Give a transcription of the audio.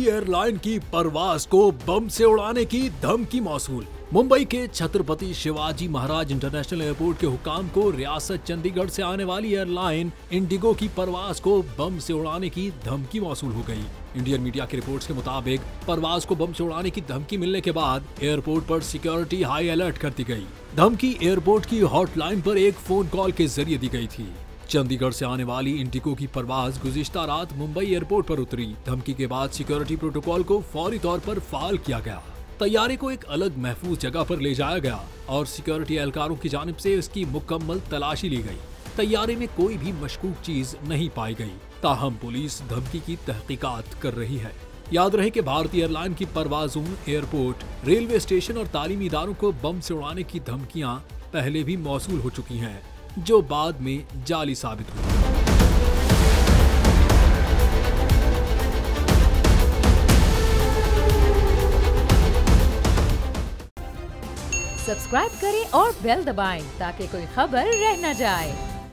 Mumbai airline की परवाज को बम से उड़ाने की धमकी मौसूल। मुंबई के छत्रपति शिवाजी महाराज इंटरनेशनल एयरपोर्ट के हुकाम को रियासत चंडीगढ़ से आने वाली एयरलाइन इंडिगो की परवाज को बम से उड़ाने की धमकी मौसूल हो गई। इंडियन मीडिया की रिपोर्ट्स के मुताबिक परवाज को बम से उड़ाने की धमकी मिलने के बाद एयरपोर्ट पर सिक्योरिटी हाई अलर्ट कर दी गई। धमकी एयरपोर्ट की हॉटलाइन पर एक फोन कॉल के जरिए दी गई थी। चंडीगढ़ से आने वाली इंडिगो की परवाज गुज़िश्ता रात मुंबई एयरपोर्ट पर उतरी। धमकी के बाद सिक्योरिटी प्रोटोकॉल को फौरी तौर पर फाल किया गया। तैयारे को एक अलग महफूज जगह पर ले जाया गया और सिक्योरिटी एहलकारों की जानिब से इसकी मुकम्मल तलाशी ली गई। तैयारे में कोई भी मशकूक चीज नहीं पाई गई। ताहम पुलिस धमकी की तहकीकात कर रही है। याद रहे कि भारतीय एयरलाइन की परवाजों, एयरपोर्ट, रेलवे स्टेशन और तालीमी इदारों को बम से उड़ाने की धमकियां पहले भी मौसूल हो चुकी हैं, जो बाद में जाली साबित हुई। सब्सक्राइब करें और बेल दबाएं ताकि कोई खबर रह न जाए।